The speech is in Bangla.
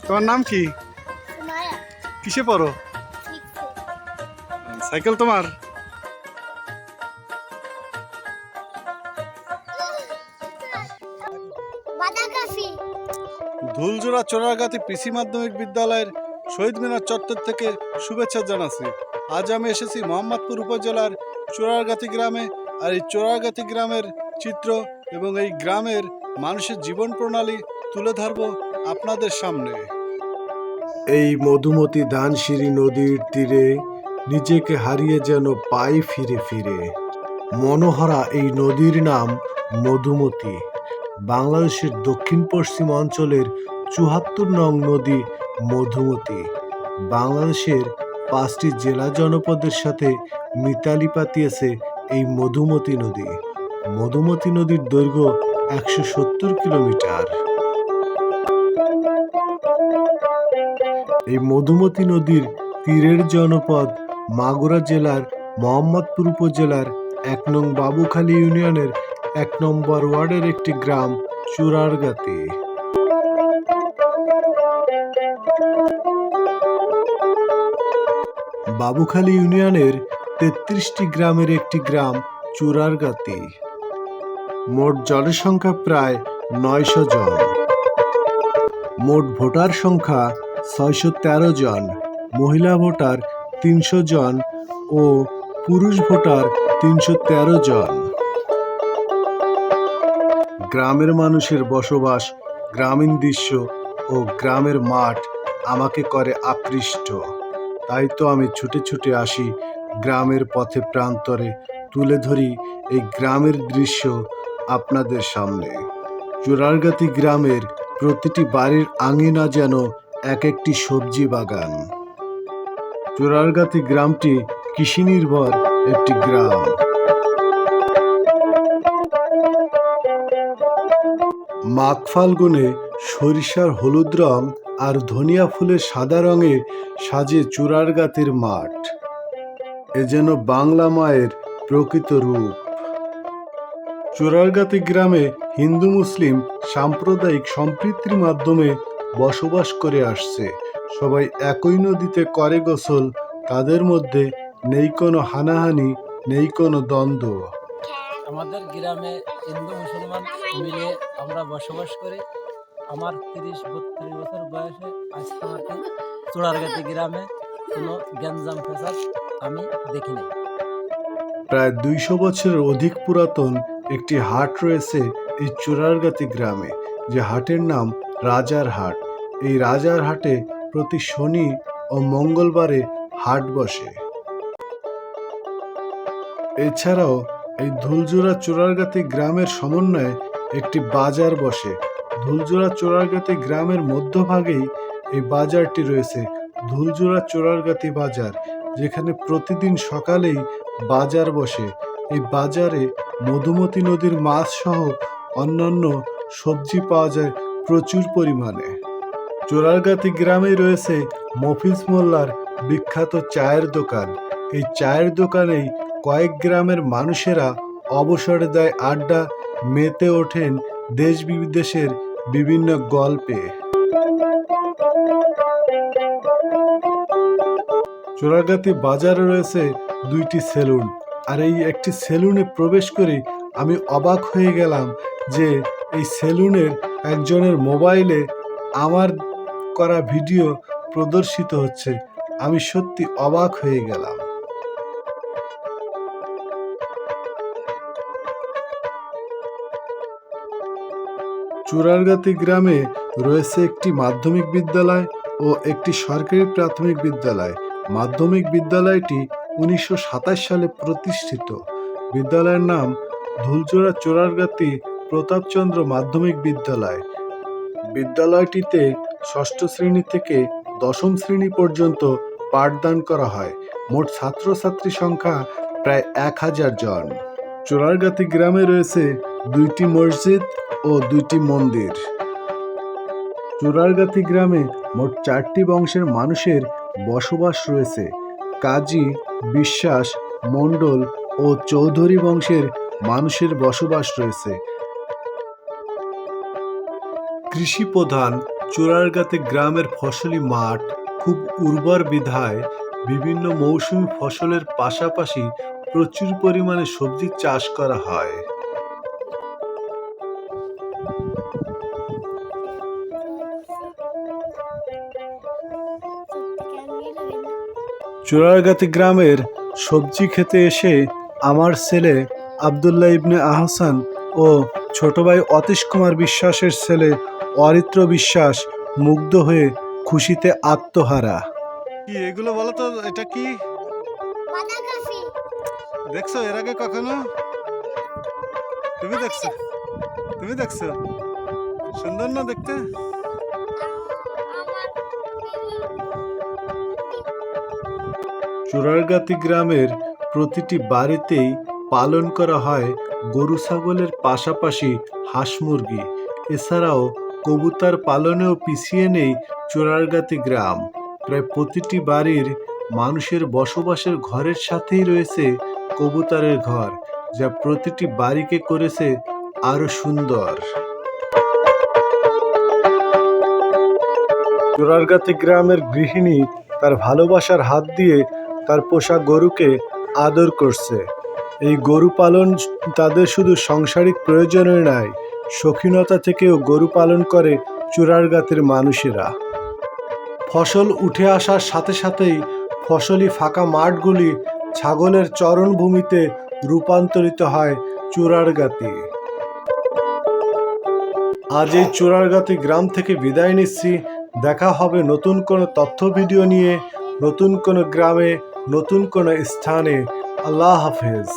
তোমার নাম কি? মায়া কিসে পড়ো? সাইকেল তোমার? বাদাকাফি ধুলজোড়া চোরারগাতি কৃষি মাধ্যমিক বিদ্যালয়ের শহীদ মিনার চত্বর থেকে শুভেচ্ছা জানাচ্ছি। আজ আমি এসেছি মোহাম্মদপুর উপজেলার চোরারগাতি গ্রামে। আর এই চোরারগাতি গ্রামের চিত্র এবং এই গ্রামের মানুষের জীবন প্রণালী তুলে ধরব আপনাদের সামনে। এই মধুমতি ধানসিঁড়ি নদীর তীরে নিজেকে হারিয়ে যেন পাই ফিরে ফিরে। মনোহরা এই নদীর নাম মধুমতি। বাংলাদেশের দক্ষিণ পশ্চিম অঞ্চলের ৭৪ নং নদী মধুমতি। বাংলাদেশের ৫টি জেলা জনপদের সাথে মিতালি পাতিয়েছে এই মধুমতি নদী। মধুমতি নদীর দৈর্ঘ্য ১৭০ কিলোমিটার। এই মধুমতি নদীর তীরের জনপদ মাগুরা জেলার মোহাম্মদপুর উপজেলার ১ নং বাবুখালী ইউনিয়নের ১ নম্বর ওয়ার্ডের একটি গ্রাম চোরারগাতি। বাবুখালী ইউনিয়নের ৩৩টি গ্রামের একটি গ্রাম চোরারগাতি। মোট জনসংখ্যা প্রায় ৯০০ জন। মোট ভোটার সংখ্যা ৬১৩ জন, মহিলা ভোটার ৩০০ জন ও পুরুষ ভোটার ৩১৩ জন। গ্রামের মানুষের বসবাস, গ্রামীণ দৃশ্য ও গ্রামের মাঠ আমাকে করে আকৃষ্ট। তাই তো আমি ছুটে ছুটে আসি গ্রামের পথে প্রান্তরে, তুলে ধরি এই গ্রামের দৃশ্য আপনাদের সামনে। চোরারগাতি গ্রামের প্রতিটি বাড়ির আঙিনা যেন এক একটি সবজি বাগান। চোরারগাতি গ্রামটি কৃষি নির্ভর একটি গ্রাম। মাঘ ফাল্গুনে সরিষার হলুদ রং আর ধনিয়া ফুলের সাদা রঙে সাজে চোরারগাতির মাঠ। এ যেন বাংলা মায়ের প্রকৃত রূপ। চোরারগাতি গ্রামে হিন্দু মুসলিম সাম্প্রদায়িক সম্প্রীতির মাধ্যমে বসবাস করে আসছে। সবাই একই নদীতে করে গোসল। তাদের মধ্যে নেই কোনো হানাহানি, নেই কোনো দ্বন্দ্ব। আমাদের গ্রামে হিন্দু মুসলমান মিলে আমরা বসবাস করি। আমার ৩০-৩২ বছর বয়সে আজকে আমাকে চোরারগাতি গ্রামে কোনো গ্যাঞ্জাম ফেসাদ আমি দেখিনি। প্রায় ২০০ বছরের অধিক পুরাতন একটি হাট রয়েছে এই চোরারগাতি গ্রামে, যে হাটের নাম রাজার হাট। এই রাজার হাটে প্রতি শনি ও মঙ্গলবারে হাট বসে। এছাড়াও এই ধুলজোড়া চোরারগাতি গ্রামের সমন্বয়ে একটি বাজার বসে। ধুলজোড়া চোরারগাতি গ্রামের মধ্যভাগেই এই বাজারটি রয়েছে, ধুলজোড়া চোরারগাতি বাজার, যেখানে প্রতিদিন সকালেই বাজার বসে। এই বাজারে মধুমতি নদীর মাছ সহ অন্যান্য সবজি পাওয়া যায় প্রচুর পরিমাণে। চোরারগাতি গ্রামে রয়েছে মফিজ মোল্লার বিখ্যাত চায়ের দোকান। এই চায়ের দোকানেই কয়েক গ্রামের মানুষেরা অবসরে দেয় আড্ডা, মেতে ওঠেন দেশ বিদেশের বিভিন্ন গল্পে। চোরারগাতি বাজারে রয়েছে ২টি সেলুন। আর এই একটি সেলুনে প্রবেশ করে আমি অবাক হয়ে গেলাম যে এই সেলুনের একজনের মোবাইলে আমার করা ভিডিও প্রদর্শিত হচ্ছে। আমি সত্যি অবাক হয়ে গেলাম। চোরারগাতি গ্রামে রয়েছে একটি মাধ্যমিক বিদ্যালয় ও একটি সরকারি প্রাথমিক বিদ্যালয়। মাধ্যমিক বিদ্যালয়টি ১৯২৭ সালে প্রতিষ্ঠিত। বিদ্যালয়ের নাম ধুলজোড়া চোরারগাতি প্রতাপচন্দ্র মাধ্যমিক বিদ্যালয়। বিদ্যালয়টিতে ষষ্ঠ শ্রেণী থেকে দশম শ্রেণী পর্যন্ত পাঠদান করা হয়। মোট ছাত্রছাত্রী সংখ্যা প্রায় ১,০০০ জন। চোরারগাতি গ্রামে রয়েছে ২টি মসজিদ ও ২টি মন্দির। চোরারগাতি গ্রামে মোট ৪টি বংশের মানুষের বসবাস রয়েছে। কাজী, বিশ্বাস, মণ্ডল ও চৌধুরী বংশের মানুষের বসবাস রয়েছে। কৃষি প্রধান চোরারগাতি গ্রামের ফসলি মাঠ খুব উর্বর বিধায় বিভিন্ন মৌসুমী ফসলের পাশাপাশি প্রচুর পরিমাণে সবজি চাষ করা হয়। চোরারগাতি গ্রামের সবজি খেতে এসে আমার ছেলে আব্দুল্লাহ ইবনে আহসান ও ছোট ভাই অতীশ কুমার বিশ্বাসের ছেলে অরিত্র বিশ্বাস মুগ্ধ হয়ে খুশিতে আত্মহারা। কি এগুলো বলো তো, এটা কি বাঁধাকপি। দেখছো এর আগে কখনো? তুমি দেখছো? তুমি দেখছো? সুন্দর না দেখতে? চোরারগাতি গ্রামের প্রতিটি বাড়িতেই পালন করা হয় গরু ছাগলের পাশাপাশি হাঁস মুরগি। এছাড়াও কবুতর পালনেও পিছিয়ে নেই চোরারগাতি গ্রাম। প্রায় প্রতিটি বাড়ির মানুষের বসবাসের ঘরের সাথেই রয়েছে কবুতরের ঘর, যা প্রতিটি বাড়িকে করেছে আরো সুন্দর। চোরারগাতি গ্রামের গৃহিণী তার ভালোবাসার হাত দিয়ে তার পোষা গরুকে আদর করছে। এই গরু পালন তাদের শুধু সাংসারিক প্রয়োজনই নয়, শৌখিনতা থেকেও গরু পালন করে চোরারগাতির মানুষেরা। ফসল উঠে আসার সাথে সাথেই ফসলি ফাঁকা মাঠগুলি ছাগলের চরণভূমিতে রূপান্তরিত হয় চোরারগাতি। আজ এই চোরারগাতি গ্রাম থেকে বিদায় নিচ্ছি। দেখা হবে নতুন কোনো তথ্য ভিডিও নিয়ে, নতুন কোনো গ্রামে, নতুন কোনো স্থানে। আল্লাহ হাফেজ।